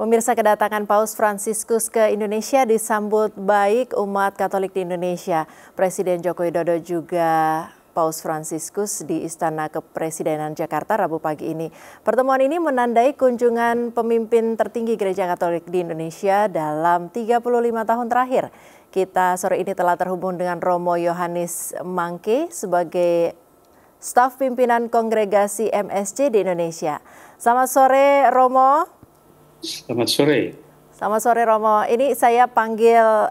Pemirsa, kedatangan Paus Fransiskus ke Indonesia disambut baik umat Katolik di Indonesia. Presiden Joko Widodo juga Paus Fransiskus di Istana Kepresidenan Jakarta Rabu pagi ini. Pertemuan ini menandai kunjungan pemimpin tertinggi Gereja Katolik di Indonesia dalam 35 tahun terakhir. Kita sore ini telah terhubung dengan Romo Yohanes Mangke sebagai staf pimpinan Kongregasi MSC di Indonesia. Selamat sore, Romo. Selamat sore. Selamat sore, Romo. Ini saya panggil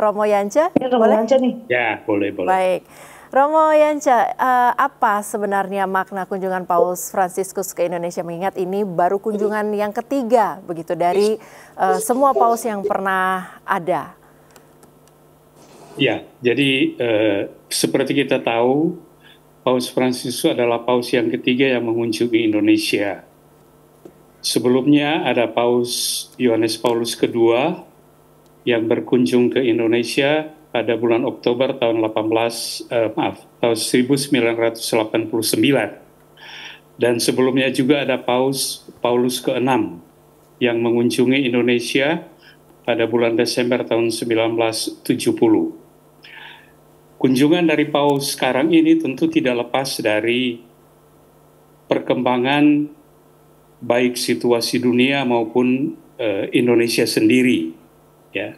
Romo Yanca. Ya, Romo Yanca nih. Ya, boleh. Baik. Romo Yanca, apa sebenarnya makna kunjungan Paus Fransiskus ke Indonesia, mengingat ini baru kunjungan yang ketiga begitu dari semua paus yang pernah ada? Ya, jadi seperti kita tahu, Paus Fransiskus adalah paus yang ketiga yang mengunjungi Indonesia. Sebelumnya ada Paus Yohanes Paulus II yang berkunjung ke Indonesia pada bulan Oktober tahun 1989. Dan sebelumnya juga ada Paus Paulus ke-6 yang mengunjungi Indonesia pada bulan Desember tahun 1970. Kunjungan dari Paus sekarang ini tentu tidak lepas dari perkembangan baik situasi dunia maupun Indonesia sendiri. Ya.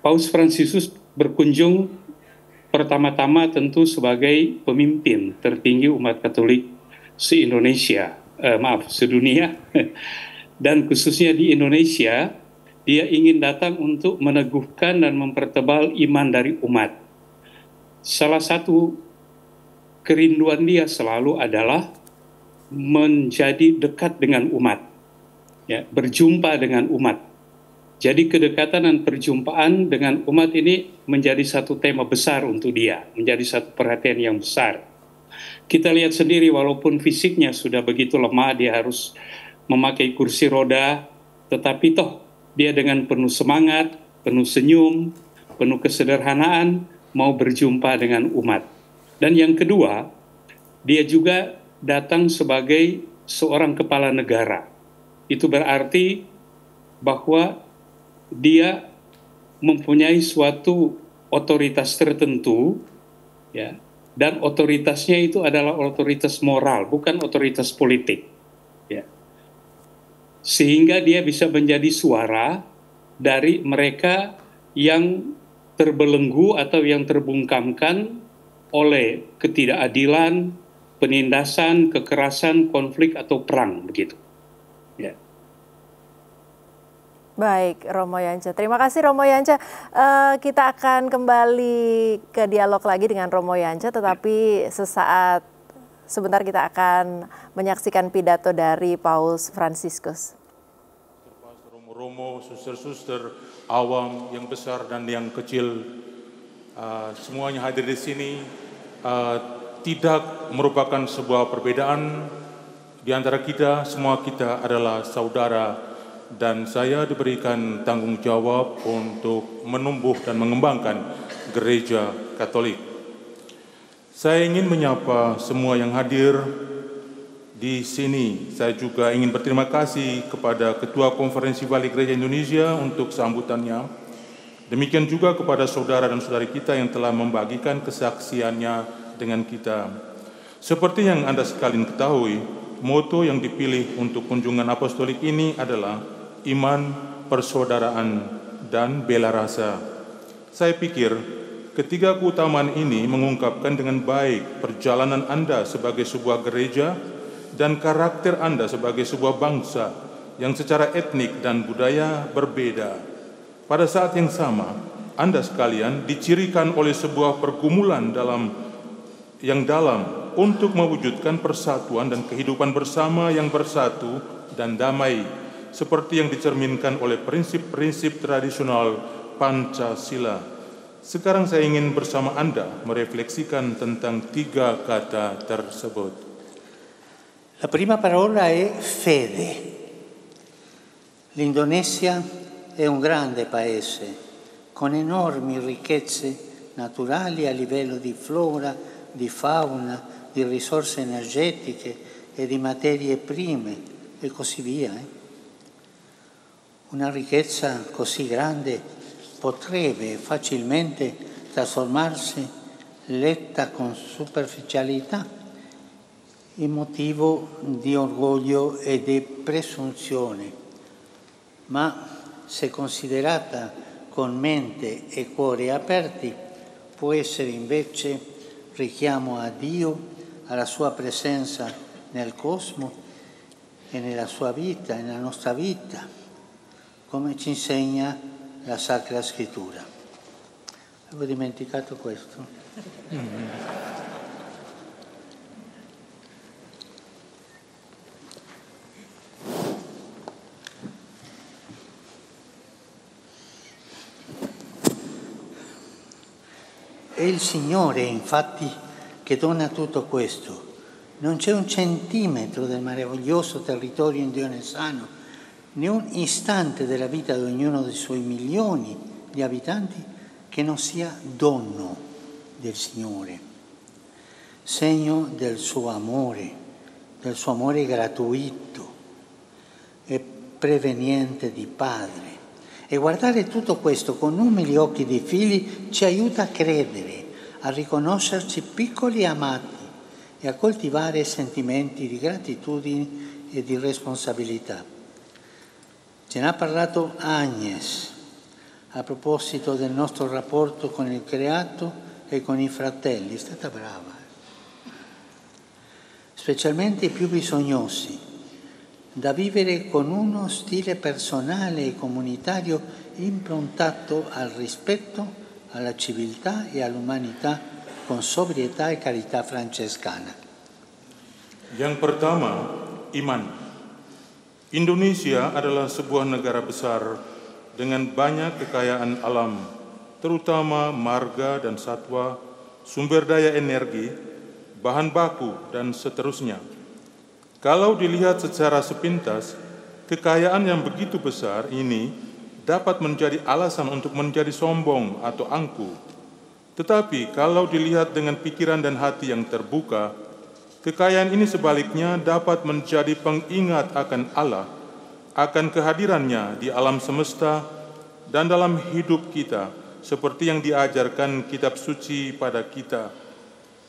Paus Fransiskus berkunjung pertama-tama tentu sebagai pemimpin tertinggi umat Katolik se-Indonesia, sedunia, dan khususnya di Indonesia, dia ingin datang untuk meneguhkan dan mempertebal iman dari umat. Salah satu kerinduan dia selalu adalah menjadi dekat dengan umat, ya, berjumpa dengan umat. Jadi kedekatan dan perjumpaan dengan umat ini menjadi satu tema besar untuk dia, menjadi satu perhatian yang besar. Kita lihat sendiri walaupun fisiknya sudah begitu lemah, dia harus memakai kursi roda, tetapi toh dia dengan penuh semangat, penuh senyum, penuh kesederhanaan mau berjumpa dengan umat. Dan yang kedua, dia juga datang sebagai seorang kepala negara. Itu berarti bahwa dia mempunyai suatu otoritas tertentu, ya, dan otoritasnya itu adalah otoritas moral, bukan otoritas politik, ya. Sehingga dia bisa menjadi suara dari mereka yang terbelenggu atau yang terbungkamkan oleh ketidakadilan, penindasan, kekerasan, konflik, atau perang, begitu. Ya. Baik, Romo Yanca. Terima kasih, Romo Yanca. Kita akan kembali ke dialog lagi dengan Romo Yanca, tetapi sebentar kita akan menyaksikan pidato dari Paus Fransiskus. Romo-romo, suster-suster, awam, yang besar dan yang kecil, semuanya hadir di sini. Tidak merupakan sebuah perbedaan di antara kita, semua kita adalah saudara, dan saya diberikan tanggung jawab untuk menumbuh dan mengembangkan Gereja Katolik. Saya ingin menyapa semua yang hadir di sini. Saya juga ingin berterima kasih kepada Ketua Konferensi Wali Gereja Indonesia untuk sambutannya. Demikian juga kepada saudara dan saudari kita yang telah membagikan kesaksiannya dengan kita. Seperti yang Anda sekalian ketahui, moto yang dipilih untuk kunjungan apostolik ini adalah iman, persaudaraan, dan bela rasa. Saya pikir ketiga keutamaan ini mengungkapkan dengan baik perjalanan Anda sebagai sebuah gereja dan karakter Anda sebagai sebuah bangsa yang secara etnik dan budaya berbeda. Pada saat yang sama, Anda sekalian dicirikan oleh sebuah pergumulan yang dalam untuk mewujudkan persatuan dan kehidupan bersama yang bersatu dan damai, seperti yang dicerminkan oleh prinsip-prinsip tradisional Pancasila. Sekarang saya ingin bersama Anda merefleksikan tentang tiga kata tersebut. La prima parola è fede. L'Indonesia è un grande paese con enormi ricchezze naturali a livello di flora, di fauna, di risorse energetiche e di materie prime e così via. Una ricchezza così grande potrebbe facilmente trasformarsi, letta con superficialità, in motivo di orgoglio e di presunzione, ma se considerata con mente e cuore aperti può essere invece richiamo a Dio, alla sua presenza nel cosmo e nella sua vita, nella nostra vita, come ci insegna la Sacra Scrittura. Avevo dimenticato questo. È il Signore, infatti, che dona tutto questo. Non c'è un centimetro del meraviglioso territorio indionesano, né un istante della vita di ognuno dei suoi milioni di abitanti che non sia dono del Signore, segno del suo amore gratuito e preveniente di Padre. E guardare tutto questo con umili occhi di figli ci aiuta a credere, a riconoscerci piccoli e amati e a coltivare sentimenti di gratitudine e di responsabilità. Ce n'ha parlato Agnes a proposito del nostro rapporto con il creato e con i fratelli. È stata brava. Specialmente i più bisognosi, da vivere con uno stile personale e comunitario improntato al rispetto, alla civiltà e all'umanità con sobrietà e carità francescana. Yang pertama, iman. Indonesia adalah sebuah negara besar dengan banyak kekayaan alam, terutama marga dan satwa, sumber daya energi, bahan baku, dan seterusnya. Kalau dilihat secara sepintas, kekayaan yang begitu besar ini dapat menjadi alasan untuk menjadi sombong atau angkuh. Tetapi kalau dilihat dengan pikiran dan hati yang terbuka, kekayaan ini sebaliknya dapat menjadi pengingat akan Allah, akan kehadirannya di alam semesta dan dalam hidup kita, seperti yang diajarkan kitab suci pada kita.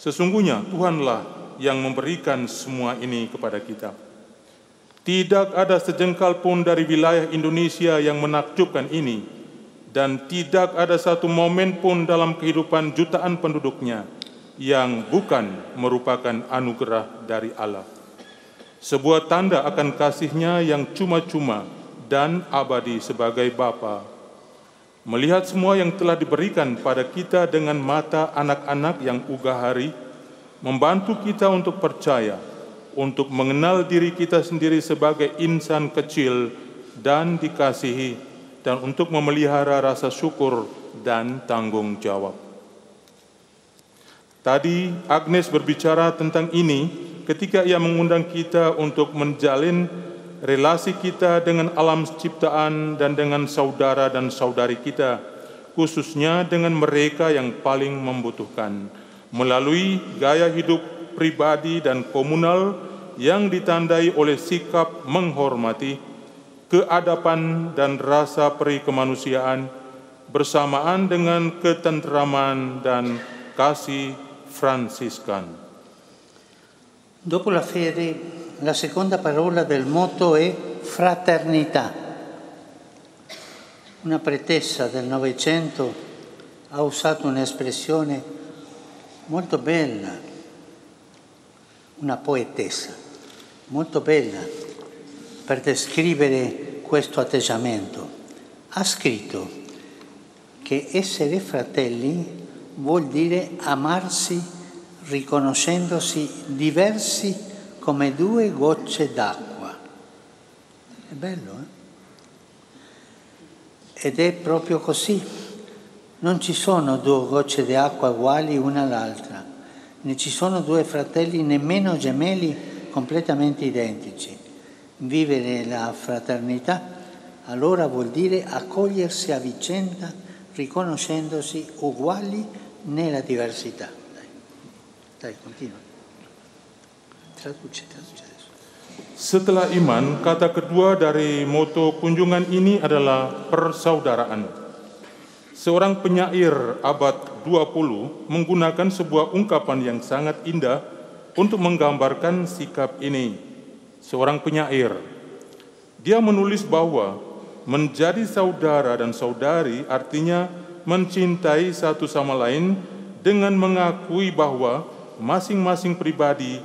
Sesungguhnya Tuhanlah yang memberikan semua ini kepada kita. Tidak ada sejengkal pun dari wilayah Indonesia yang menakjubkan ini, dan tidak ada satu momen pun dalam kehidupan jutaan penduduknya yang bukan merupakan anugerah dari Allah. Sebuah tanda akan kasih-Nya yang cuma-cuma dan abadi sebagai Bapa. Melihat semua yang telah diberikan pada kita dengan mata anak-anak yang ugahari, membantu kita untuk percaya, untuk mengenal diri kita sendiri sebagai insan kecil dan dikasihi, dan untuk memelihara rasa syukur dan tanggung jawab. Tadi Agnes berbicara tentang ini ketika ia mengundang kita untuk menjalin relasi kita dengan alam ciptaan dan dengan saudara dan saudari kita, khususnya dengan mereka yang paling membutuhkan, melalui gaya hidup pribadi dan komunal yang ditandai oleh sikap menghormati, keadaban dan rasa peri kemanusiaan, bersamaan dengan ketentraman dan kasih Fransiskan. Dopo la fede, la seconda parola del motto è fraternità. Una pretesa del Novecento ha usato un'espressione molto bella, una poetessa molto bella per descrivere questo atteggiamento. Ha scritto che essere fratelli vuol dire amarsi riconoscendosi diversi come due gocce d'acqua. È bello, Ed è proprio così. Non ci sono due gocce di acqua uguali una all'altra, né ci sono due fratelli nemmeno gemelli completamente identici. Vivere la fraternità allora vuol dire accogliersi a vicenda riconoscendosi uguali nella diversità. Dai, continua. Traduce adesso. Setelah iman, kata kedua dari moto kunjungan ini adalah persaudaraan. Seorang penyair abad 20 menggunakan sebuah ungkapan yang sangat indah untuk menggambarkan sikap ini. Seorang penyair, dia menulis bahwa menjadi saudara dan saudari artinya mencintai satu sama lain dengan mengakui bahwa masing-masing pribadi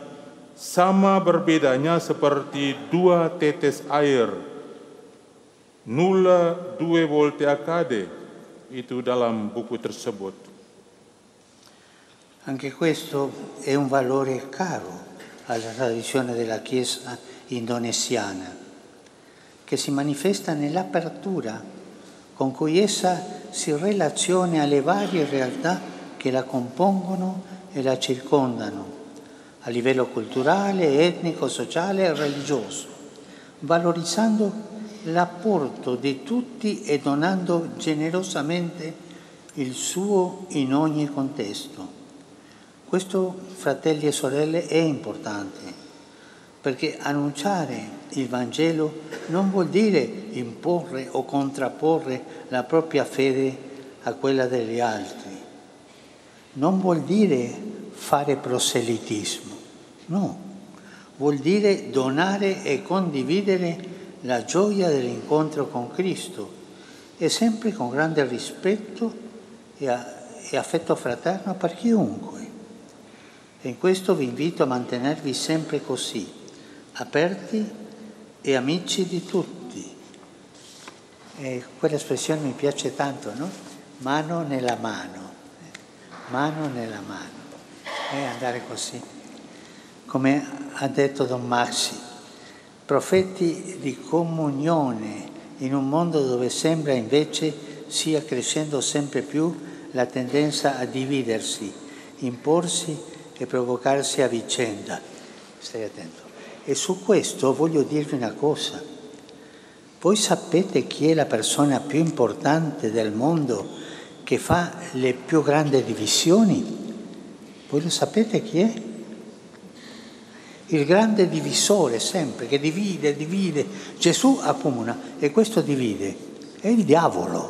sama berbedanya seperti dua tetes air. Nulla due volte accade, itu dalam buku tersebut. Anche questo è un valore caro alla tradizione della Chiesa indonesiana, che si manifesta nell'apertura con cui essa si relaziona alle varie realtà che la compongono e la circondano, a livello culturale, etnico, sociale e religioso, valorizzando l'apporto di tutti e donando generosamente il suo in ogni contesto. Questo, fratelli e sorelle, è importante, perché annunciare il Vangelo non vuol dire imporre o contrapporre la propria fede a quella degli altri, non vuol dire fare proselitismo, no, vuol dire donare e condividere la gioia dell'incontro con Cristo e sempre con grande rispetto e affetto fraterno per chiunque. E in questo vi invito a mantenervi sempre così, aperti e amici di tutti. E quell'espressione mi piace tanto, no? Mano nella mano, mano nella mano. Andare così, come ha detto Don Maxi, profeti di comunione in un mondo dove sembra invece sia crescendo sempre più la tendenza a dividersi, imporsi e provocarsi a vicenda. Stai attento. E su questo voglio dirvi una cosa. Voi sapete chi è la persona più importante del mondo che fa le più grandi divisioni? Voi lo sapete chi è? Il grande divisore sempre, che divide. Gesù accomuna e questo divide. È il diavolo.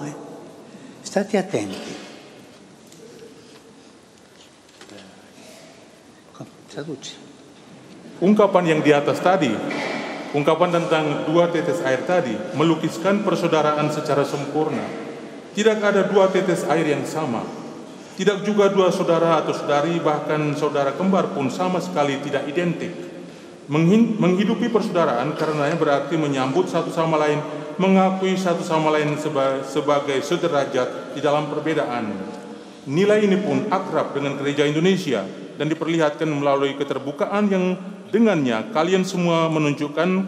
State attenti. Traduci. Ungkapan yang di atas tadi, ungkapan tentang dua tetes air tadi, melukiskan persaudaraan secara sempurna. Tidak ada dua tetes air yang sama. Tidak juga dua saudara atau saudari, bahkan saudara kembar pun sama sekali tidak identik. Menghidupi persaudaraan karenanya berarti menyambut satu sama lain, mengakui satu sama lain sebagai sederajat di dalam perbedaan. Nilai ini pun akrab dengan gereja Indonesia dan diperlihatkan melalui keterbukaan yang dengannya kalian semua menunjukkan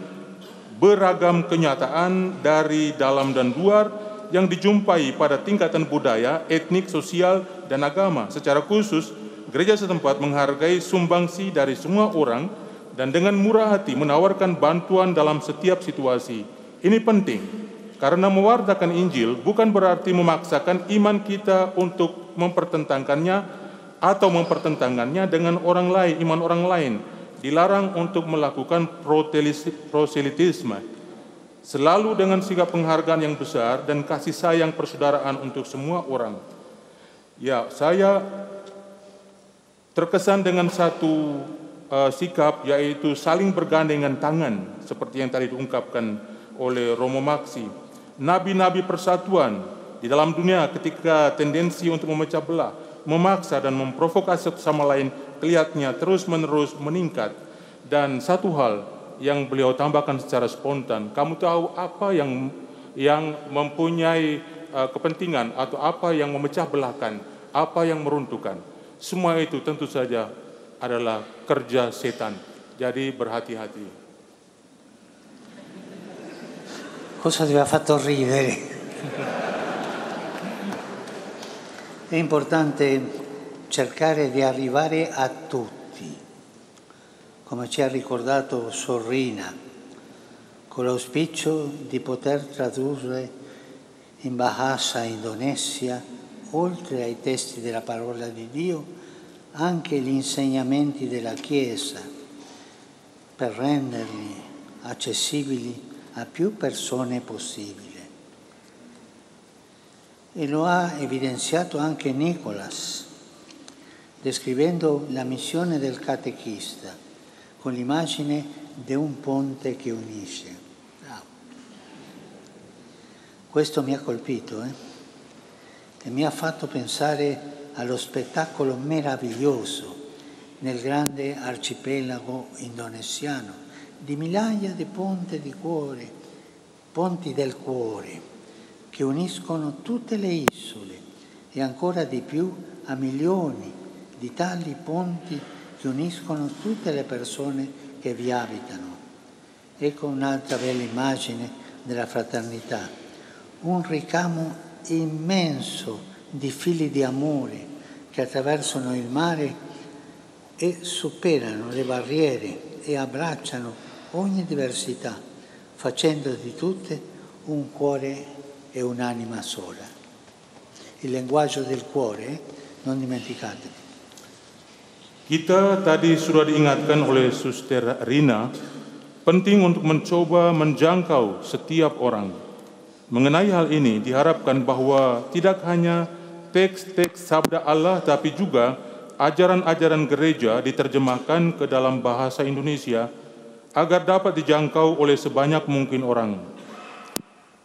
beragam kenyataan dari dalam dan luar yang dijumpai pada tingkatan budaya, etnik, sosial, dan agama. Secara khusus, gereja setempat menghargai sumbangsi dari semua orang dan dengan murah hati menawarkan bantuan dalam setiap situasi. Ini penting, karena mewartakan Injil bukan berarti memaksakan iman kita untuk mempertentangkannya atau mempertentangkannya dengan orang lain, iman orang lain. Dilarang untuk melakukan proselitisme. Selalu dengan sikap penghargaan yang besar dan kasih sayang persaudaraan untuk semua orang. Ya, saya terkesan dengan satu sikap, yaitu saling bergandengan tangan, seperti yang tadi diungkapkan oleh Romo Maxi. Nabi-nabi persatuan di dalam dunia ketika tendensi untuk memecah belah, memaksa dan memprovokasi satu sama lain kelihatannya terus-menerus meningkat. Dan satu hal yang beliau tambahkan secara spontan, kamu tahu apa yang mempunyai kepentingan atau apa yang memecah belahkan, apa yang meruntuhkan. Semua itu tentu saja adalah kerja setan. Jadi berhati-hati. Cosa ti ha fatto ridere? È importante cercare di arrivare a tutti, come ci ha ricordato Sorrina, con l'auspicio di poter tradurre in Bahasa Indonesia, oltre ai testi della parola di Dio, anche gli insegnamenti della Chiesa, per renderli accessibili a più persone possibile. E lo ha evidenziato anche Nicholas, descrivendo la missione del catechista con l'immagine di un ponte che unisce. Questo mi ha colpito e mi ha fatto pensare allo spettacolo meraviglioso nel grande arcipelago indonesiano di migliaia di ponti del cuore, che uniscono tutte le isole e ancora di più a milioni di tali ponti che uniscono tutte le persone che vi abitano. Ecco un'altra bella immagine della fraternità, un ricamo immenso di fili di amore che attraversano il mare e superano le barriere e abbracciano ogni diversità, facendo di tutte un cuore e un'anima sola. Il linguaggio del cuore, non dimenticatevi. Kita tadi sudah diingatkan oleh Suster Rina, penting untuk mencoba menjangkau setiap orang. Mengenai hal ini diharapkan bahwa tidak hanya teks-teks sabda Allah, tapi juga ajaran-ajaran gereja diterjemahkan ke dalam bahasa Indonesia agar dapat dijangkau oleh sebanyak mungkin orang.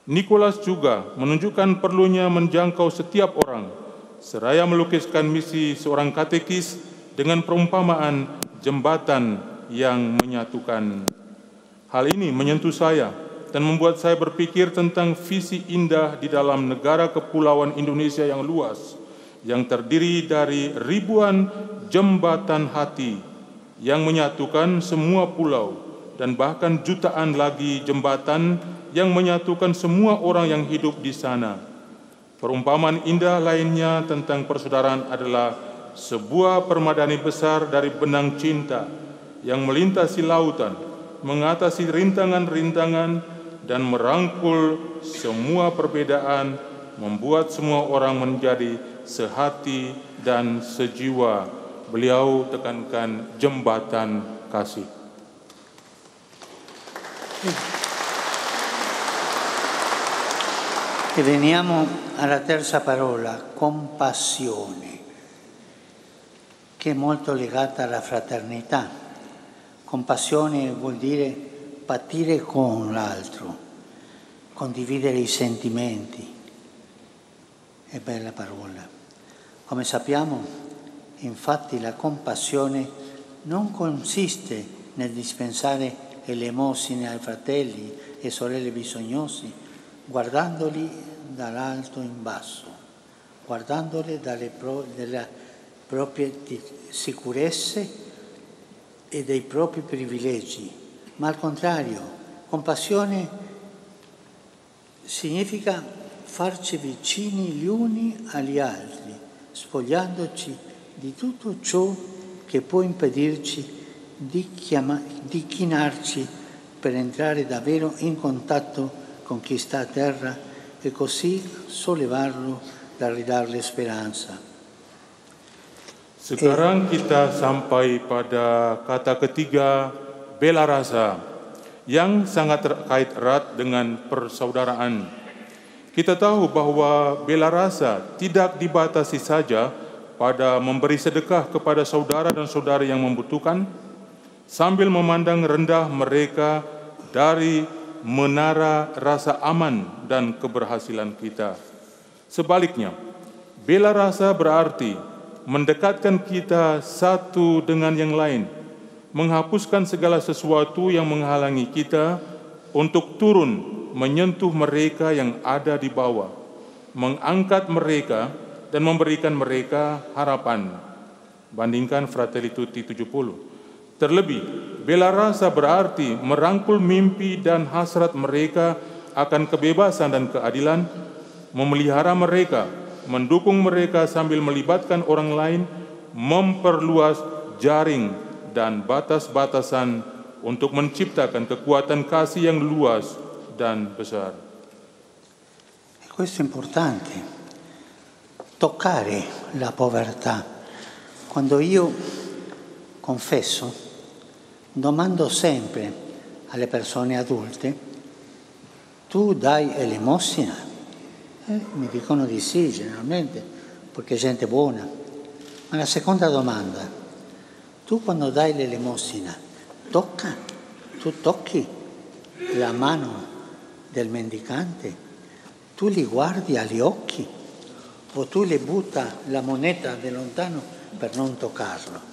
Nicholas juga menunjukkan perlunya menjangkau setiap orang, seraya melukiskan misi seorang katekis dengan perumpamaan jembatan yang menyatukan. Hal ini menyentuh saya dan membuat saya berpikir tentang visi indah di dalam negara kepulauan Indonesia yang luas, yang terdiri dari ribuan jembatan hati yang menyatukan semua pulau, dan bahkan jutaan lagi jembatan yang menyatukan semua orang yang hidup di sana. Perumpamaan indah lainnya tentang persaudaraan adalah sebuah permadani besar dari benang cinta yang melintasi lautan, mengatasi rintangan-rintangan, dan merangkul semua perbedaan, membuat semua orang menjadi sehati dan sejiwa. Beliau tekankan jembatan kasih. E veniamo alla terza parola, compassione, che è molto legata alla fraternità. Compassione vuol dire patire con l'altro, condividere i sentimenti. È bella parola. Come sappiamo, infatti, la compassione non consiste nel dispensare elemosine ai fratelli e sorelle bisognosi, guardandoli dall'alto in basso, guardandoli dalle proprie sicurezze e dei propri privilegi, ma al contrario, compassione significa farci vicini gli uni agli altri, spogliandoci di tutto ciò che può impedirci di chinarci per entrare davvero in contatto con chi sta a terra e così sollevarlo dan ridarle speranza. Sekarang kita sampai pada kata ketiga, bela rasa, yang sangat terkait erat dengan persaudaraan. Kita tahu bahwa bela rasa tidak dibatasi saja pada memberi sedekah kepada saudara dan saudari yang membutuhkan, sambil memandang rendah mereka dari menara rasa aman dan keberhasilan kita. Sebaliknya, bela rasa berarti mendekatkan kita satu dengan yang lain, menghapuskan segala sesuatu yang menghalangi kita untuk turun menyentuh mereka yang ada di bawah, mengangkat mereka dan memberikan mereka harapan. Bandingkan Fratelli Tutti 70. Terlebih, bela rasa berarti merangkul mimpi dan hasrat mereka akan kebebasan dan keadilan, memelihara mereka, mendukung mereka sambil melibatkan orang lain, memperluas jaring dan batas-batasan untuk menciptakan kekuatan kasih yang luas dan besar. Questo è importante, toccare la povertà. Quando io confesso, domando sempre alle persone adulte, tu dai elemosina? Mi dicono di sì, generalmente, perché è gente buona. Ma la seconda domanda, tu quando dai l'elemosina, tu tocchi la mano del mendicante, tu li guardi agli occhi o tu le butta la moneta da lontano per non toccarlo?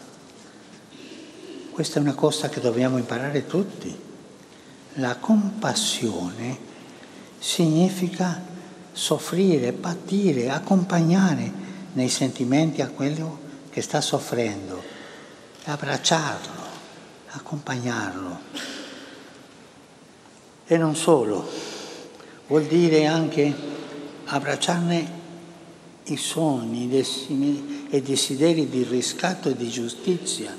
Questa è una cosa che dobbiamo imparare tutti. La compassione significa soffrire, patire, accompagnare nei sentimenti a quello che sta soffrendo, abbracciarlo, accompagnarlo. E non solo, vuol dire anche abbracciarne i sogni e desideri di riscatto e di giustizia,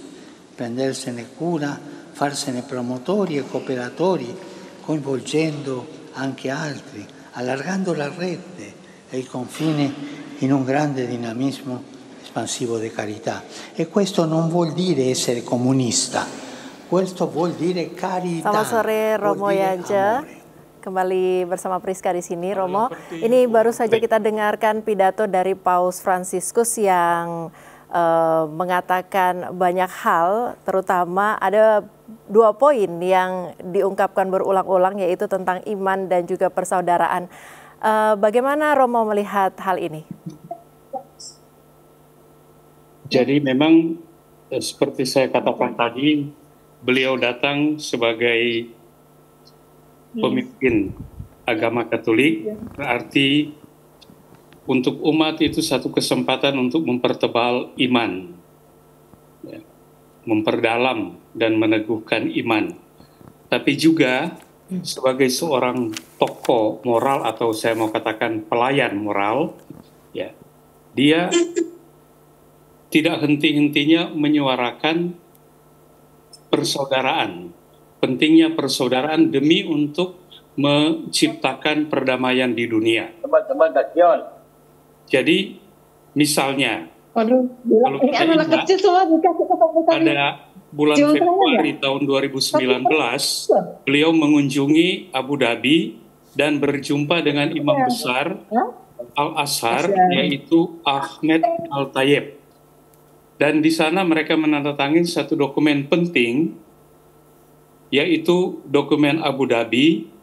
prendersene cura, farsene promotori e cooperatori, coinvolgendo anche altri, allargando la rete e il confine in un grande dinamismo espansivo di carità. E questo non vuol dire essere comunista, questo vuol dire carità. Selamat sore Romo Yanja. Kembali bersama Priska di sini, Romo. Ini baru saja kita dengarkan pidato dari Paus Fransiskus yang mengatakan banyak hal, terutama ada 2 poin yang diungkapkan berulang-ulang, yaitu tentang iman dan juga persaudaraan. Bagaimana Romo melihat hal ini? Jadi memang seperti saya katakan tadi, beliau datang sebagai pemimpin agama Katolik, berarti untuk umat itu satu kesempatan untuk mempertebal iman, ya, memperdalam dan meneguhkan iman. Tapi juga sebagai seorang tokoh moral, atau saya mau katakan pelayan moral, ya, dia tidak henti-hentinya menyuarakan persaudaraan, pentingnya persaudaraan demi untuk menciptakan perdamaian di dunia. Jadi misalnya, kalau kita ingat pada bulan Februari tahun 2019, beliau mengunjungi Abu Dhabi dan berjumpa dengan imam besar Al-Azhar, yaitu Ahmed Al-Tayeb. Dan di sana mereka menandatangani satu dokumen penting, yaitu dokumen Abu Dhabi,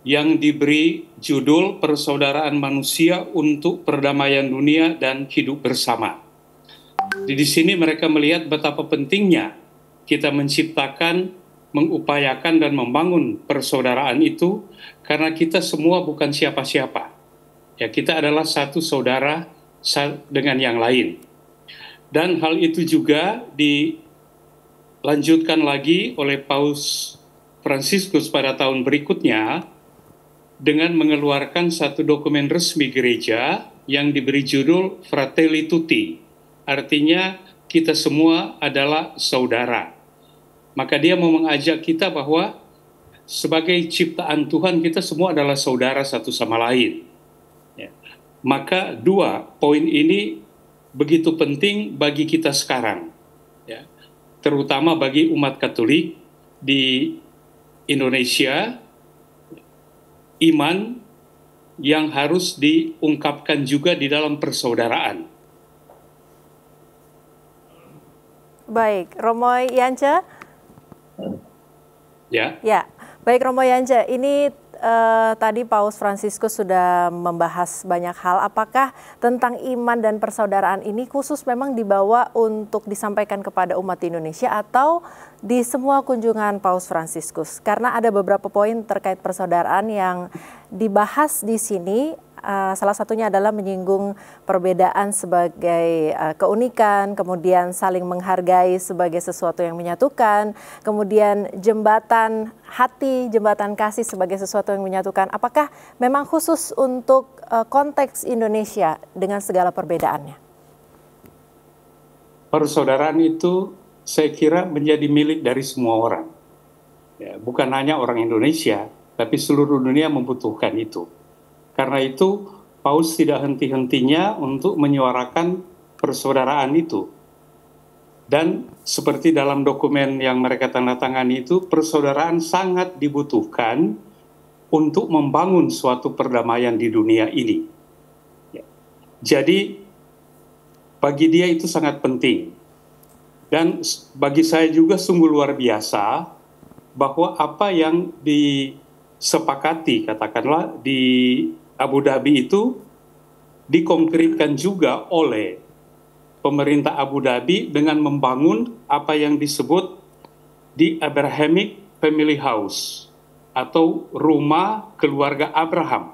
yang diberi judul Persaudaraan Manusia untuk Perdamaian Dunia dan Hidup Bersama. Di sini mereka melihat betapa pentingnya kita menciptakan, mengupayakan dan membangun persaudaraan itu, karena kita semua bukan siapa-siapa. Ya, kita adalah satu saudara dengan yang lain. Dan hal itu juga dilanjutkan lagi oleh Paus Fransiskus pada tahun berikutnya, dengan mengeluarkan satu dokumen resmi gereja yang diberi judul Fratelli Tutti. Artinya kita semua adalah saudara. Maka dia mau mengajak kita bahwa sebagai ciptaan Tuhan kita semua adalah saudara satu sama lain. Ya. Maka 2 poin ini begitu penting bagi kita sekarang. Ya. Terutama bagi umat Katolik di Indonesia, iman yang harus diungkapkan juga di dalam persaudaraan. Baik, Romo Yanja. Ya. Ya, baik Romo Yanja. Ini tadi Paus Fransiskus sudah membahas banyak hal. Apakah tentang iman dan persaudaraan ini khusus memang dibawa untuk disampaikan kepada umat Indonesia atau di semua kunjungan Paus Fransiskus? Karena ada beberapa poin terkait persaudaraan yang dibahas di sini. Salah satunya adalah menyinggung perbedaan sebagai keunikan, kemudian saling menghargai sebagai sesuatu yang menyatukan, kemudian jembatan hati, jembatan kasih sebagai sesuatu yang menyatukan. Apakah memang khusus untuk konteks Indonesia dengan segala perbedaannya? Persaudaraan itu saya kira menjadi milik dari semua orang. Ya, bukan hanya orang Indonesia, tapi seluruh dunia membutuhkan itu. Karena itu, Paus tidak henti-hentinya untuk menyuarakan persaudaraan itu. Dan seperti dalam dokumen yang mereka tanda tangani itu, persaudaraan sangat dibutuhkan untuk membangun suatu perdamaian di dunia ini. Jadi bagi dia itu sangat penting. Dan bagi saya juga sungguh luar biasa bahwa apa yang disepakati katakanlah di Abu Dhabi itu dikonkretkan juga oleh pemerintah Abu Dhabi dengan membangun apa yang disebut di Abrahamic Family House atau rumah keluarga Abraham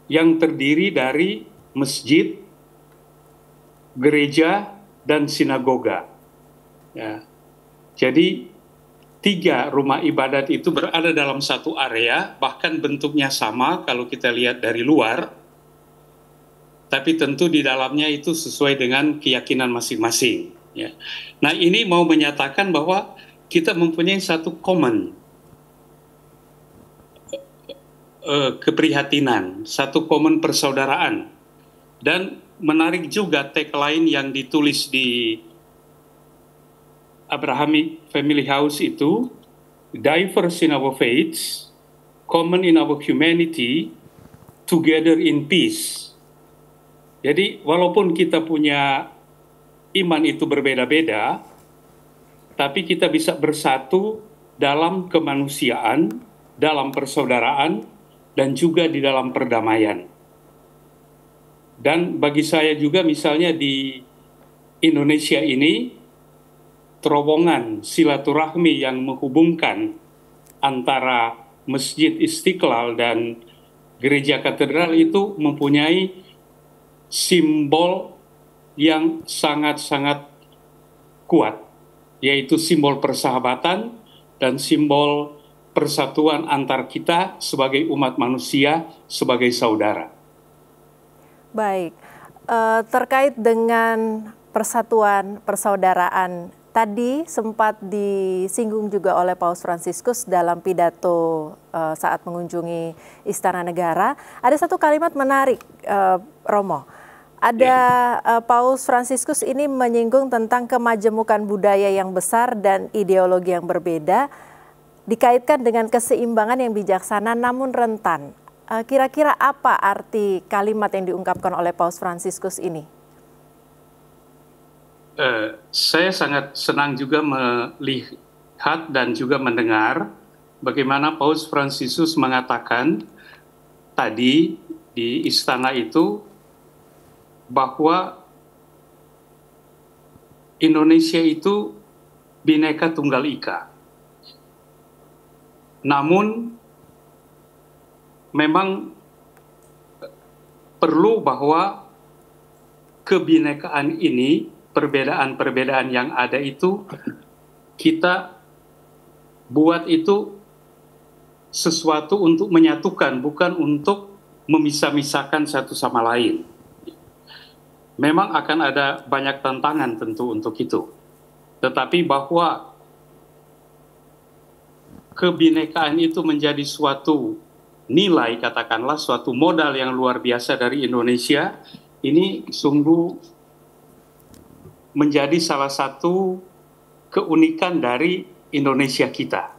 yang terdiri dari masjid, gereja, dan sinagoga. Ya. Jadi 3 rumah ibadat itu berada dalam satu area, bahkan bentuknya sama kalau kita lihat dari luar, tapi tentu di dalamnya itu sesuai dengan keyakinan masing-masing. Ya. Nah, ini mau menyatakan bahwa kita mempunyai satu common keprihatinan, satu common persaudaraan. Dan menarik juga tagline yang ditulis di Abrahamic Family House itu, diverse in our faiths, common in our humanity, together in peace. Jadi walaupun kita punya iman itu berbeda-beda, tapi kita bisa bersatu dalam kemanusiaan, dalam persaudaraan, dan juga di dalam perdamaian. Dan bagi saya juga misalnya di Indonesia ini, terowongan silaturahmi yang menghubungkan antara Masjid Istiqlal dan Gereja Katedral itu mempunyai simbol yang sangat-sangat kuat, yaitu simbol persahabatan dan simbol persatuan antar kita sebagai umat manusia, sebagai saudara. Baik, terkait dengan persatuan, persaudaraan, tadi sempat disinggung juga oleh Paus Fransiskus dalam pidato saat mengunjungi Istana Negara. Ada satu kalimat menarik, Romo. Ada Paus Fransiskus ini menyinggung tentang kemajemukan budaya yang besar dan ideologi yang berbeda, dikaitkan dengan keseimbangan yang bijaksana namun rentan. Kira-kira apa arti kalimat yang diungkapkan oleh Paus Fransiskus ini? Saya sangat senang juga melihat dan juga mendengar bagaimana Paus Fransiskus mengatakan tadi di istana itu bahwa Indonesia itu Bhinneka Tunggal Ika. Namun memang perlu bahwa kebinekaan ini, perbedaan-perbedaan yang ada itu, kita buat itu sesuatu untuk menyatukan, bukan untuk memisah-misahkan satu sama lain. Memang akan ada banyak tantangan tentu untuk itu. Tetapi bahwa kebinekaan itu menjadi suatu nilai, katakanlah suatu modal yang luar biasa dari Indonesia, ini sungguh menjadi salah satu keunikan dari Indonesia kita.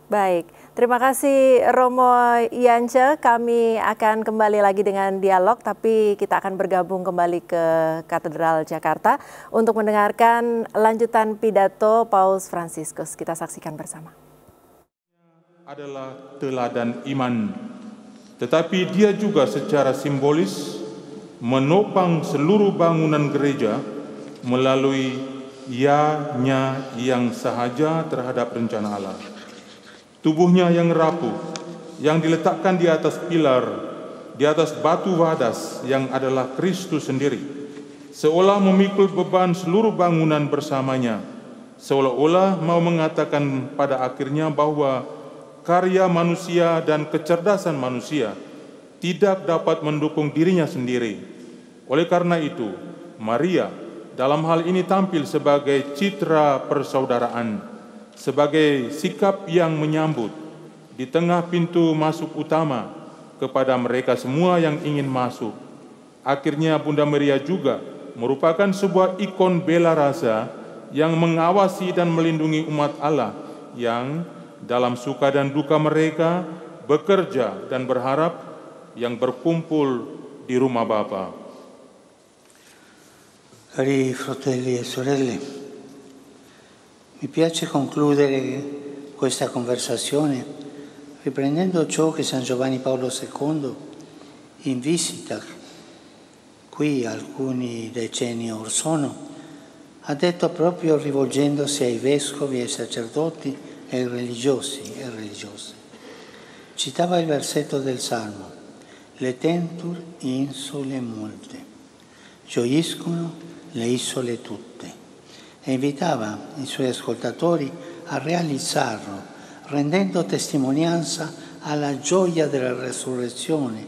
Baik, terima kasih Romo Yance. Kami akan kembali lagi dengan dialog, tapi kita akan bergabung kembali ke Katedral Jakarta untuk mendengarkan lanjutan pidato Paus Fransiskus. Kita saksikan bersama. Adalah teladan iman, tetapi dia juga secara simbolis menopang seluruh bangunan gereja melalui ya-nya yang sahaja terhadap rencana Allah. Tubuhnya yang rapuh, yang diletakkan di atas pilar, di atas batu wadas yang adalah Kristus sendiri, seolah memikul beban seluruh bangunan bersamanya, seolah-olah mau mengatakan pada akhirnya bahwa karya manusia dan kecerdasan manusia tidak dapat mendukung dirinya sendiri. Oleh karena itu, Maria dalam hal ini tampil sebagai citra persaudaraan, sebagai sikap yang menyambut di tengah pintu masuk utama kepada mereka semua yang ingin masuk. Akhirnya Bunda Maria juga merupakan sebuah ikon bela rasa yang mengawasi dan melindungi umat Allah yang dalam suka dan duka mereka bekerja dan berharap yang berkumpul di rumah Bapa. Cari fratelli e sorelle, mi piace concludere questa conversazione riprendendo ciò che San Giovanni Paolo II, in visita qui alcuni decenni or sono, ha detto proprio rivolgendosi ai vescovi, ai sacerdoti e ai religiosi e religiose. Citava il versetto del Salmo: «Letentur insule multe», gioiscono le isole tutte, e invitava i suoi ascoltatori a realizzarlo, rendendo testimonianza alla gioia della resurrezione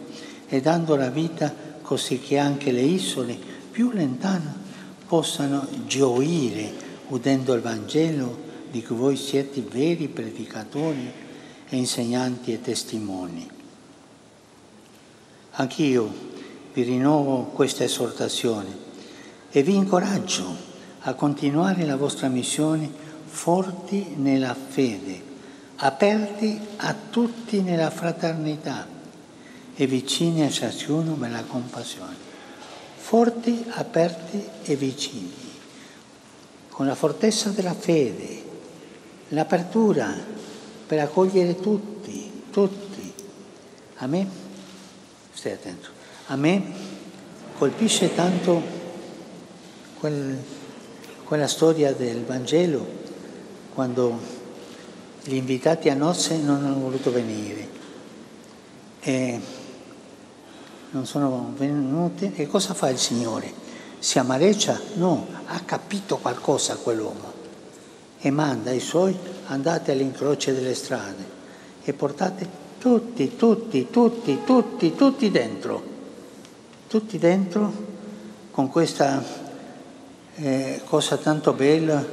e dando la vita così che anche le isole più lontane possano gioire udendo il Vangelo di cui voi siete veri predicatori e insegnanti e testimoni. Anch'io vi rinnovo questa esortazione e vi incoraggio a continuare la vostra missione forti nella fede, aperti a tutti nella fraternità e vicini a ciascuno nella compassione. Forti, aperti e vicini, con la fortezza della fede, l'apertura per accogliere tutti. A me, stai attento, a me colpisce tanto quella storia del Vangelo, quando gli invitati a nozze non hanno voluto venire e non sono venuti. E cosa fa il Signore? Si amareggia? No, ha capito qualcosa quell'uomo e manda i suoi: andate all'incrocio delle strade e portate tutti dentro con questa cosa tanto bella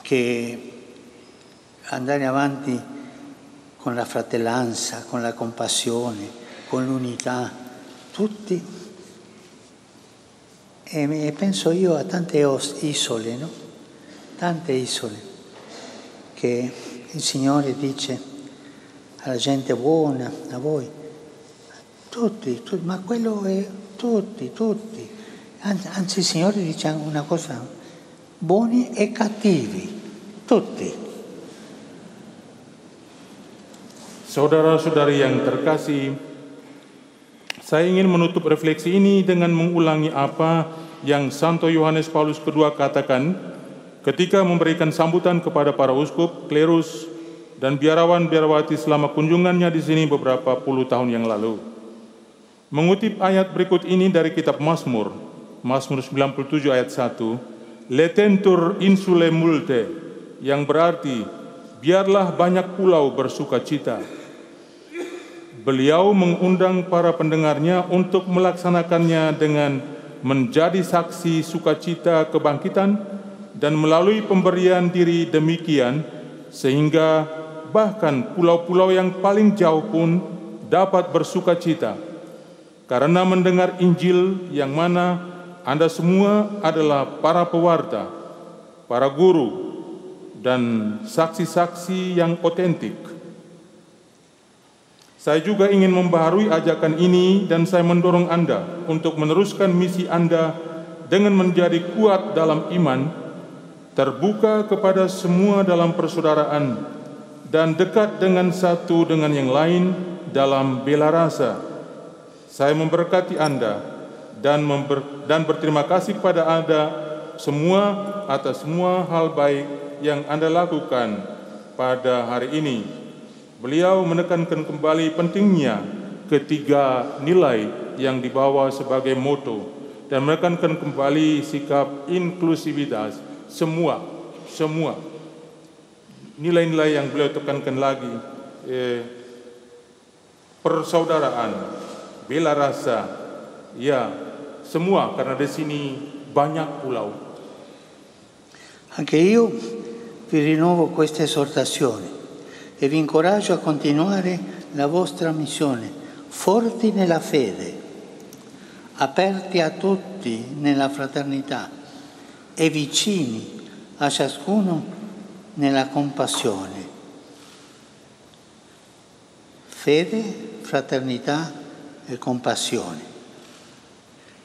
che andare avanti con la fratellanza, con la compassione, con l'unità, tutti. E penso io a tante isole, no? Tante isole che il Signore dice alla gente buona, a voi, tutti, ma quello è tutti. Anzi il Signore dice una cosa: buoni e cattivi, tutti. Saudara-saudari yang terkasih, saya ingin menutup refleksi ini dengan mengulangi apa yang Santo Yohanes Paulus II katakan ketika memberikan sambutan kepada para uskup, klerus, dan biarawan-biarawati selama kunjungannya di sini beberapa puluh tahun yang lalu. Mengutip ayat berikut ini dari kitab Mazmur 97 ayat 1, Letentur insule multe, yang berarti biarlah banyak pulau bersuka cita. Beliau mengundang para pendengarnya untuk melaksanakannya dengan menjadi saksi sukacita kebangkitan dan melalui pemberian diri demikian sehingga bahkan pulau-pulau yang paling jauh pun dapat bersuka cita karena mendengar Injil yang mana Anda semua adalah para pewarta, para guru, dan saksi-saksi yang otentik. Saya juga ingin membaharui ajakan ini dan saya mendorong Anda untuk meneruskan misi Anda dengan menjadi kuat dalam iman, terbuka kepada semua dalam persaudaraan, dan dekat dengan satu dengan yang lain dalam bela rasa. Saya memberkati Anda dan berterima kasih kepada Anda semua atas semua hal baik yang Anda lakukan pada hari ini. Beliau menekankan kembali pentingnya ketiga nilai yang dibawa sebagai moto dan menekankan kembali sikap inklusivitas semua nilai-nilai yang beliau tekankan lagi, persaudaraan, bela rasa, ya semua, karena di sini banyak pulau. Anche io vi rinnovo questa esortazione e vi incoraggio a continuare la vostra missione, forti nella fede, aperti a tutti nella fraternità e vicini a ciascuno nella compassione. Fede, fraternità e compassione.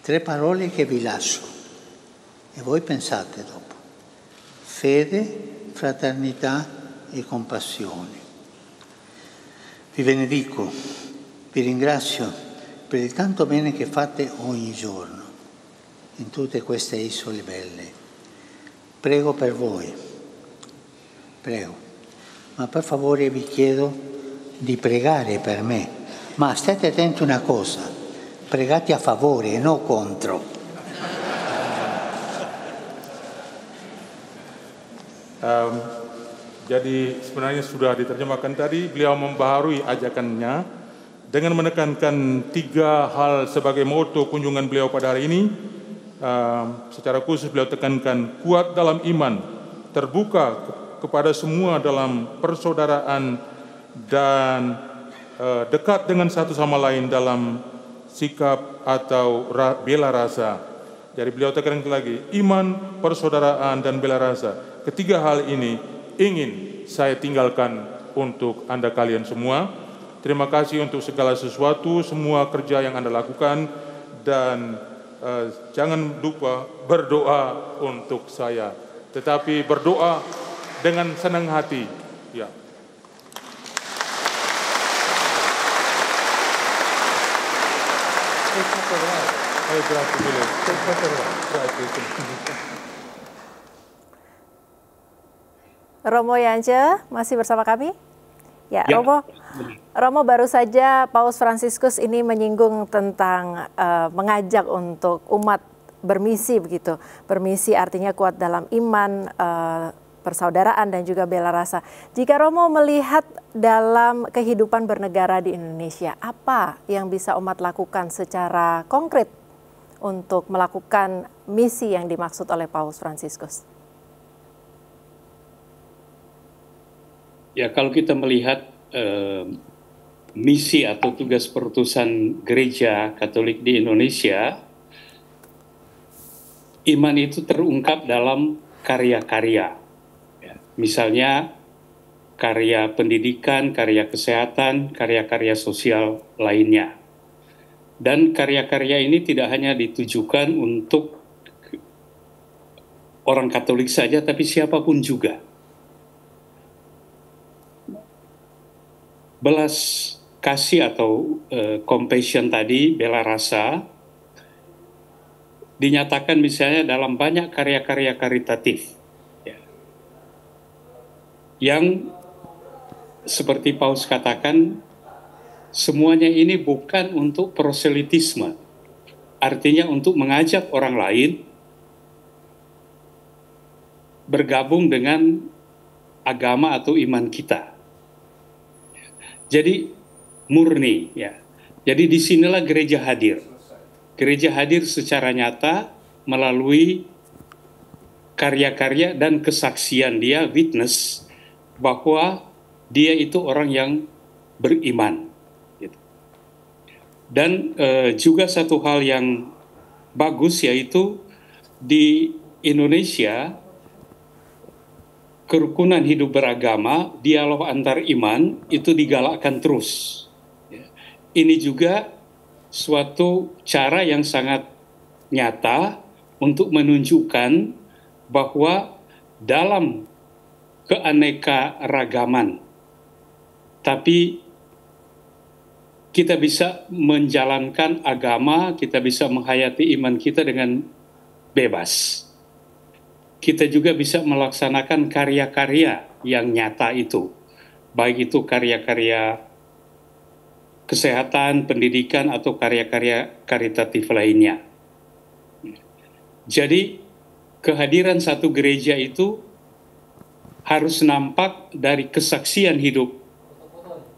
3 parole che vi lascio e voi pensate dopo. Fede, fraternità e compassione. Vi benedico, vi ringrazio per il tanto bene che fate ogni giorno in tutte queste isole belle. Prego per voi, prego, ma per favore vi chiedo di pregare per me, ma state attenti a una cosa, pregate a favore e non contro. Jadi sebenarnya sudah diterjemahkan tadi, beliau membaharui ajakannya dengan menekankan 3 hal sebagai moto kunjungan beliau pada hari ini. Secara khusus beliau tekankan kuat dalam iman, terbuka kepada semua dalam persaudaraan, dan dekat dengan satu sama lain dalam sikap atau bela rasa. Jadi beliau tekankan lagi, iman, persaudaraan, dan bela rasa. Ketiga hal ini ingin saya tinggalkan untuk Anda kalian semua. Terima kasih untuk segala sesuatu, semua kerja yang Anda lakukan, dan jangan lupa berdoa untuk saya. Tetapi berdoa dengan senang hati. Ya. Romo Yance masih bersama kami? Ya, Ya. Romo baru saja Paus Fransiskus ini menyinggung tentang mengajak untuk umat bermisi begitu. Bermisi artinya kuat dalam iman, persaudaraan dan juga bela rasa. Jika Romo melihat dalam kehidupan bernegara di Indonesia, apa yang bisa umat lakukan secara konkret untuk melakukan misi yang dimaksud oleh Paus Fransiskus? Ya, kalau kita melihat misi atau tugas perutusan Gereja Katolik di Indonesia, iman itu terungkap dalam karya-karya. Ya, misalnya karya pendidikan, karya kesehatan, karya-karya sosial lainnya. Dan karya-karya ini tidak hanya ditujukan untuk orang Katolik saja, tapi siapapun juga. Belas kasih atau compassion tadi, bela rasa, dinyatakan misalnya dalam banyak karya-karya karitatif. Ya. Yang seperti Paus katakan, semuanya ini bukan untuk proselitisme. Artinya untuk mengajak orang lain bergabung dengan agama atau iman kita. Jadi murni, ya. Jadi disinilah gereja hadir. Gereja hadir secara nyata melalui karya-karya dan kesaksian dia, witness, bahwa dia itu orang yang beriman. Gitu. Dan juga satu hal yang bagus yaitu di Indonesia, kerukunan hidup beragama, dialog antar iman itu digalakkan terus. Ini juga suatu cara yang sangat nyata untuk menunjukkan bahwa dalam keanekaragaman, tapi kita bisa menjalankan agama, kita bisa menghayati iman kita dengan bebas. Kita juga bisa melaksanakan karya-karya yang nyata itu. Baik itu karya-karya kesehatan, pendidikan, atau karya-karya karitatif lainnya. Jadi, kehadiran satu gereja itu harus nampak dari kesaksian hidup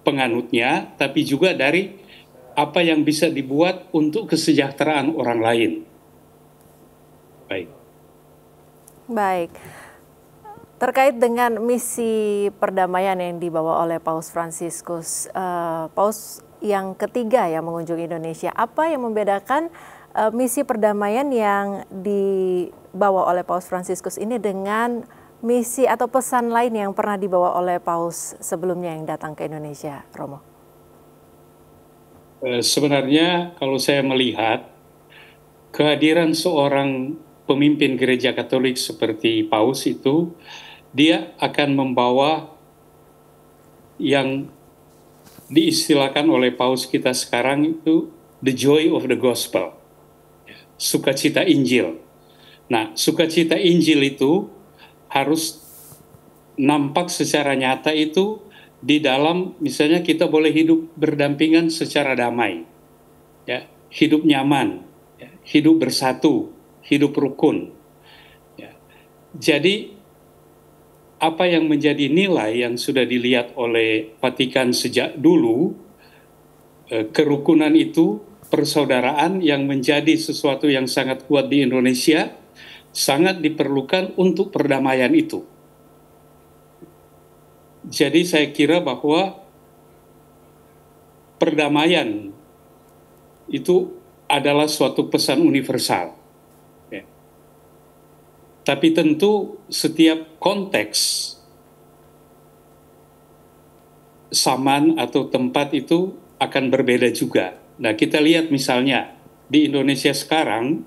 penganutnya, tapi juga dari apa yang bisa dibuat untuk kesejahteraan orang lain. Baik. Baik, terkait dengan misi perdamaian yang dibawa oleh Paus Fransiskus, Paus yang ketiga yang mengunjungi Indonesia, apa yang membedakan misi perdamaian yang dibawa oleh Paus Fransiskus ini dengan misi atau pesan lain yang pernah dibawa oleh Paus sebelumnya yang datang ke Indonesia, Romo? Sebenarnya kalau saya melihat kehadiran seorang pemimpin gereja Katolik seperti Paus itu, dia akan membawa yang diistilahkan oleh Paus kita sekarang itu the joy of the gospel, sukacita Injil. Nah, sukacita Injil itu harus nampak secara nyata itu di dalam, misalnya kita boleh hidup berdampingan secara damai, ya, hidup nyaman, ya, hidup bersatu, hidup rukun. Ya. Jadi apa yang menjadi nilai yang sudah dilihat oleh Vatikan sejak dulu, kerukunan itu, persaudaraan yang menjadi sesuatu yang sangat kuat di Indonesia, sangat diperlukan untuk perdamaian itu. Jadi saya kira bahwa perdamaian itu adalah suatu pesan universal. Ya. Tapi tentu setiap konteks zaman atau tempat itu akan berbeda juga. Nah, kita lihat misalnya di Indonesia sekarang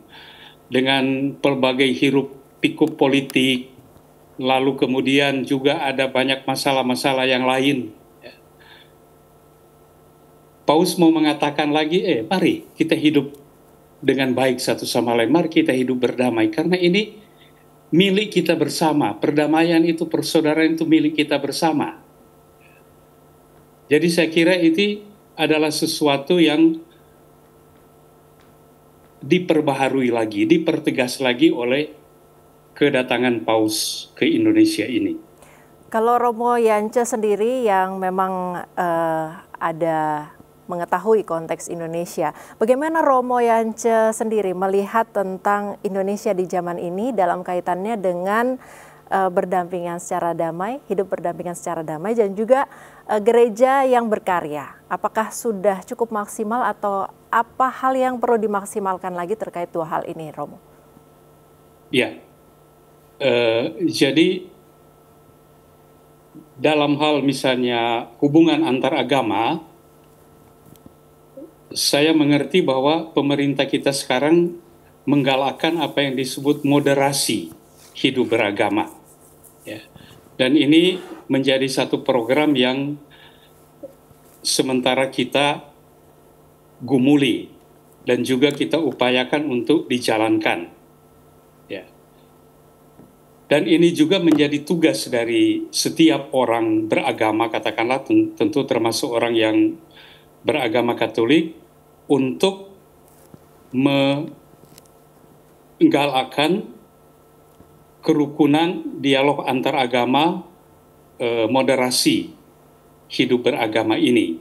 dengan pelbagai hiruk pikuk politik, lalu kemudian juga ada banyak masalah-masalah yang lain. Paus mau mengatakan lagi, mari kita hidup dengan baik satu sama lain, mari kita hidup berdamai, karena ini milik kita bersama, perdamaian itu, persaudaraan itu milik kita bersama. Jadi saya kira itu adalah sesuatu yang diperbaharui lagi, dipertegas lagi oleh kedatangan Paus ke Indonesia ini. Kalau Romo Yance sendiri yang memang ada mengetahui konteks Indonesia, bagaimana Romo Yance sendiri melihat tentang Indonesia di zaman ini dalam kaitannya dengan berdampingan secara damai, hidup berdampingan secara damai, dan juga gereja yang berkarya? Apakah sudah cukup maksimal atau apa hal yang perlu dimaksimalkan lagi terkait dua hal ini, Romo? Ya. Jadi dalam hal misalnya hubungan antar agama, saya mengerti bahwa pemerintah kita sekarang menggalakkan apa yang disebut moderasi hidup beragama. Ya. Dan ini menjadi satu program yang sementara kita gumuli dan juga kita upayakan untuk dijalankan. Dan ini juga menjadi tugas dari setiap orang beragama, katakanlah tentu termasuk orang yang beragama Katolik, untuk menggalakkan kerukunan, dialog antar agama, moderasi hidup beragama ini.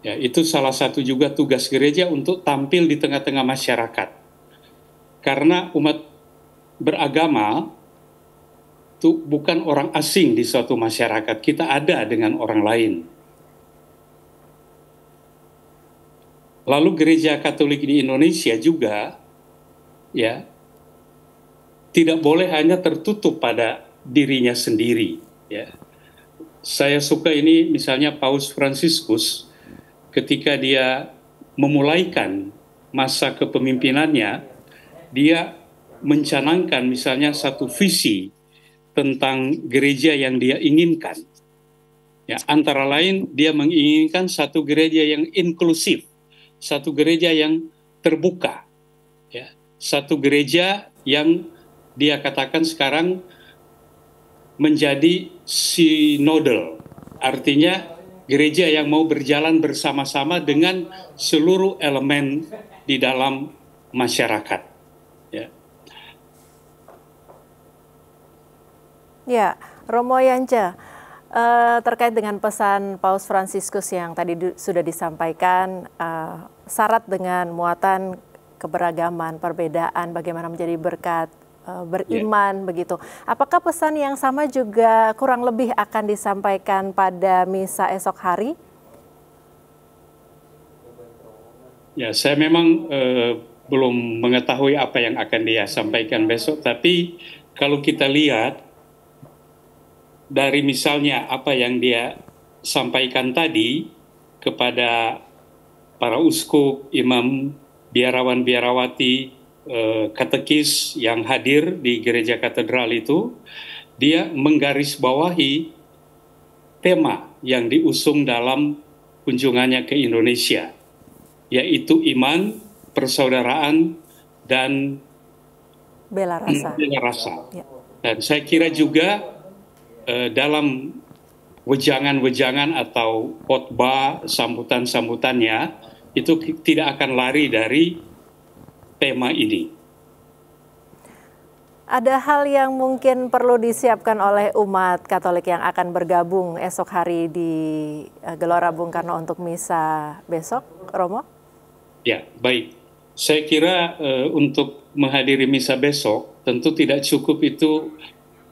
Ya, itu salah satu juga tugas gereja untuk tampil di tengah-tengah masyarakat. Karena umat beragama itu bukan orang asing di suatu masyarakat, kita ada dengan orang lain. Lalu gereja Katolik di Indonesia juga, ya, tidak boleh hanya tertutup pada dirinya sendiri. Ya. Saya suka ini misalnya Paus Fransiskus ketika dia memulaikan masa kepemimpinannya, dia mencanangkan misalnya satu visi tentang gereja yang dia inginkan. Ya, antara lain dia menginginkan satu gereja yang inklusif, satu gereja yang terbuka, ya, satu gereja yang dia katakan sekarang menjadi sinodal, artinya gereja yang mau berjalan bersama-sama dengan seluruh elemen di dalam masyarakat. Ya. Ya, Romo Yance, terkait dengan pesan Paus Fransiskus yang tadi sudah disampaikan, syarat dengan muatan keberagaman, perbedaan, bagaimana menjadi berkat, beriman, begitu. Apakah pesan yang sama juga kurang lebih akan disampaikan pada misa esok hari? Ya, saya memang belum mengetahui apa yang akan dia sampaikan besok, tapi kalau kita lihat dari misalnya apa yang dia sampaikan tadi kepada para uskup, imam, biarawan-biarawati, katekis yang hadir di gereja katedral itu, dia menggarisbawahi tema yang diusung dalam kunjungannya ke Indonesia, yaitu iman, persaudaraan, dan bela rasa. bela rasa. Ya. Dan saya kira juga dalam wejangan-wejangan atau khotbah sambutan-sambutannya itu tidak akan lari dari tema ini. Ada hal yang mungkin perlu disiapkan oleh umat Katolik yang akan bergabung esok hari di Gelora Bung Karno untuk misa besok, Romo? Ya, baik. Saya kira untuk menghadiri misa besok tentu tidak cukup itu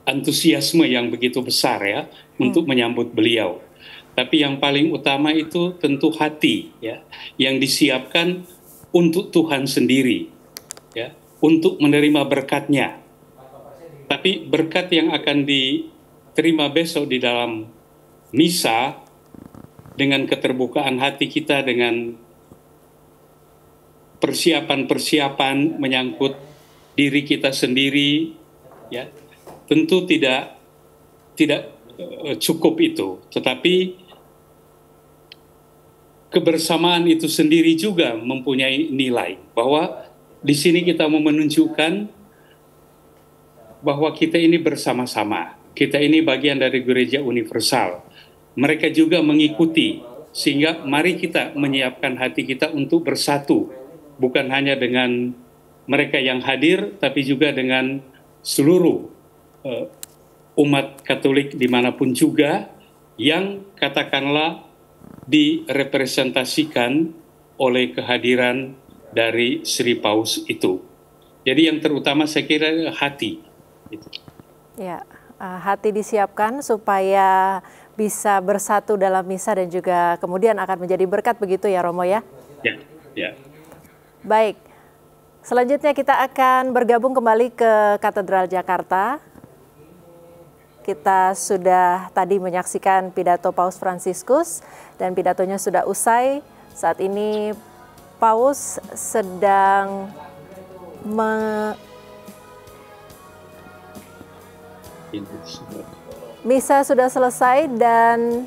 antusiasme yang begitu besar ya untuk menyambut beliau. Tapi yang paling utama itu tentu hati ya yang disiapkan untuk Tuhan sendiri ya, untuk menerima berkat-Nya. Tapi berkat yang akan diterima besok di dalam misa dengan keterbukaan hati kita, dengan persiapan-persiapan menyangkut diri kita sendiri, ya tentu tidak cukup itu. Tetapi kebersamaan itu sendiri juga mempunyai nilai, bahwa di sini kita mau menunjukkan bahwa kita ini bersama-sama, kita ini bagian dari gereja universal. Mereka juga mengikuti, sehingga mari kita menyiapkan hati kita untuk bersatu, bukan hanya dengan mereka yang hadir, tapi juga dengan seluruh umat Katolik dimanapun juga, yang katakanlah direpresentasikan oleh kehadiran dari Sri Paus itu. Jadi yang terutama saya kira hati. Ya, hati disiapkan supaya bisa bersatu dalam misa dan juga kemudian akan menjadi berkat begitu ya Romo ya? Ya, ya. Baik, selanjutnya kita akan bergabung kembali ke Katedral Jakarta. Kita sudah tadi menyaksikan pidato Paus Fransiskus dan pidatonya sudah usai. Saat ini Paus sedang misa sudah selesai dan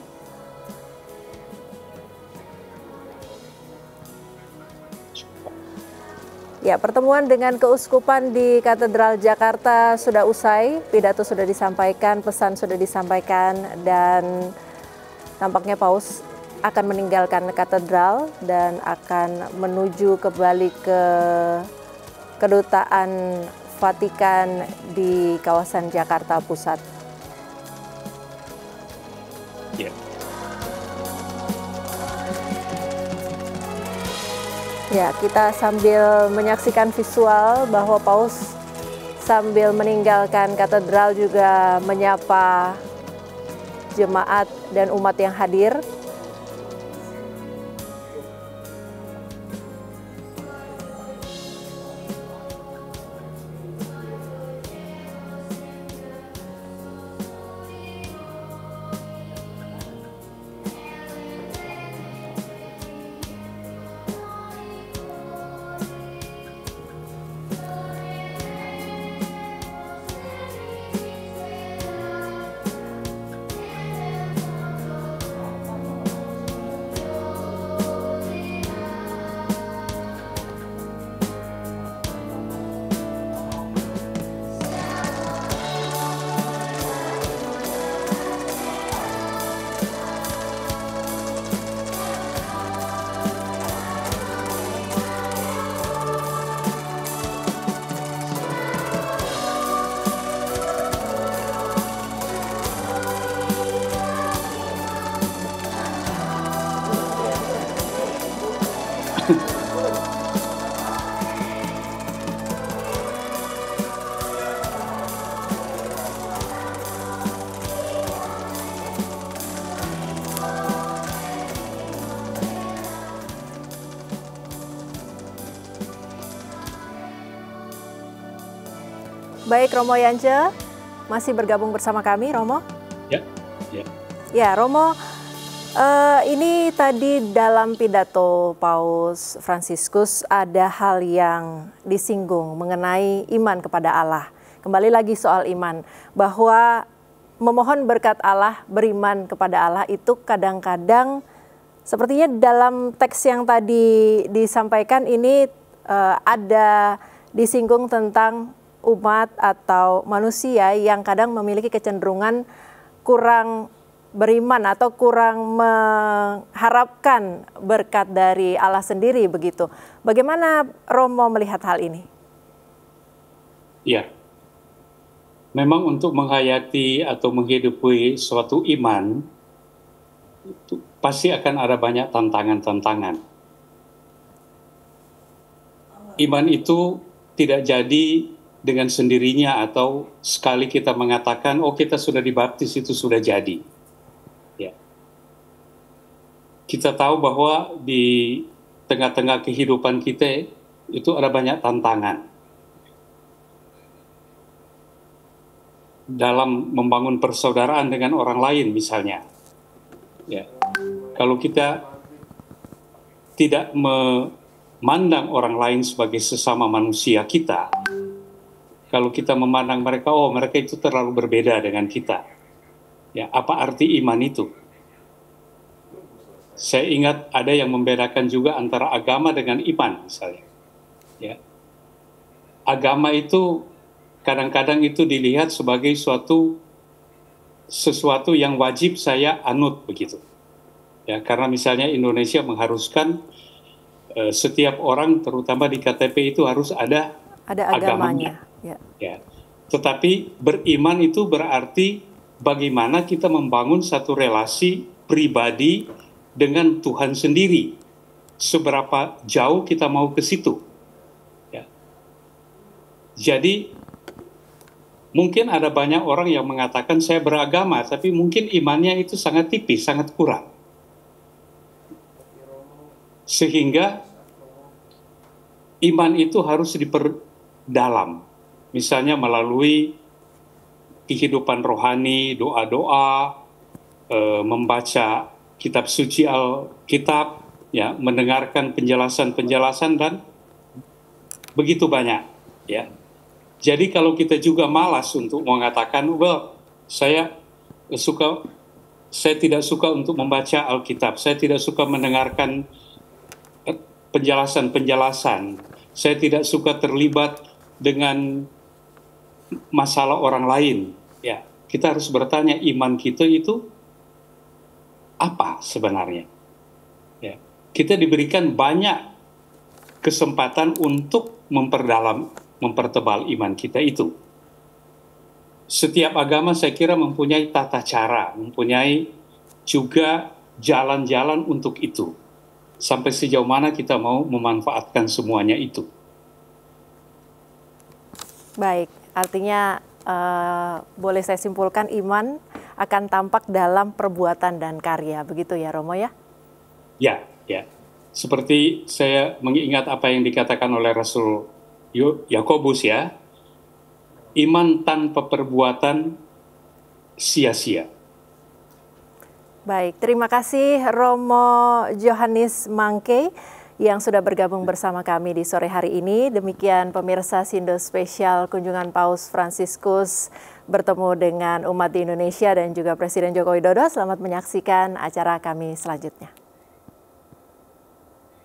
ya, pertemuan dengan keuskupan di Katedral Jakarta sudah usai, pidato sudah disampaikan, pesan sudah disampaikan, dan nampaknya Paus akan meninggalkan katedral dan akan menuju kembali ke Kedutaan Vatikan di kawasan Jakarta Pusat. Ya. Ya, kita sambil menyaksikan visual bahwa Paus sambil meninggalkan katedral juga menyapa jemaat dan umat yang hadir. Baik, Romo Yance masih bergabung bersama kami, Romo. Ya, ya. Ya, Romo, ini tadi dalam pidato Paus Fransiskus ada hal yang disinggung mengenai iman kepada Allah. Kembali lagi soal iman, bahwa memohon berkat Allah, beriman kepada Allah itu kadang-kadang sepertinya dalam teks yang tadi disampaikan ini ada disinggung tentang umat atau manusia yang kadang memiliki kecenderungan kurang beriman atau kurang mengharapkan berkat dari Allah sendiri begitu. Bagaimana Romo melihat hal ini? Ya, memang untuk menghayati atau menghidupi suatu iman, itu pasti akan ada banyak tantangan-tantangan. Iman itu tidak jadi dengan sendirinya atau sekali kita mengatakan, oh kita sudah dibaptis itu sudah jadi. Ya. Kita tahu bahwa di tengah-tengah kehidupan kita itu ada banyak tantangan. Dalam membangun persaudaraan dengan orang lain misalnya. Ya. Kalau kita tidak memandang orang lain sebagai sesama manusia kita, kalau kita memandang mereka, oh mereka itu terlalu berbeda dengan kita. Ya, apa arti iman itu? Saya ingat ada yang membedakan juga antara agama dengan iman misalnya. Ya. Agama itu kadang-kadang itu dilihat sebagai sesuatu yang wajib saya anut begitu. Ya, karena misalnya Indonesia mengharuskan setiap orang terutama di KTP itu harus ada agamanya. Ya. Tetapi beriman itu berarti bagaimana kita membangun satu relasi pribadi dengan Tuhan sendiri. Seberapa jauh kita mau ke situ. Ya. Jadi mungkin ada banyak orang yang mengatakan saya beragama, tapi mungkin imannya itu sangat tipis, sangat kurang. Sehingga iman itu harus diperdalam. Misalnya melalui kehidupan rohani, doa-doa, membaca kitab suci Alkitab, ya, mendengarkan penjelasan-penjelasan dan begitu banyak, ya. Jadi kalau kita juga malas untuk mengatakan, well, saya tidak suka untuk membaca Alkitab, saya tidak suka mendengarkan penjelasan-penjelasan, saya tidak suka terlibat dengan masalah orang lain. Ya, kita harus bertanya iman kita itu apa sebenarnya? Ya, kita diberikan banyak kesempatan untuk mempertebal iman kita itu. Setiap agama saya kira mempunyai tata cara, mempunyai juga jalan-jalan untuk itu. Sampai sejauh mana kita mau memanfaatkan semuanya itu. Baik, artinya boleh saya simpulkan iman akan tampak dalam perbuatan dan karya, begitu ya Romo ya? Ya, ya. Seperti saya mengingat apa yang dikatakan oleh Rasul Yakobus ya, iman tanpa perbuatan sia-sia. Baik, terima kasih Romo Johannes Mangke yang sudah bergabung bersama kami di sore hari ini. Demikian pemirsa Sindo Spesial Kunjungan Paus Fransiskus bertemu dengan umat di Indonesia dan juga Presiden Joko Widodo. Selamat menyaksikan acara kami selanjutnya.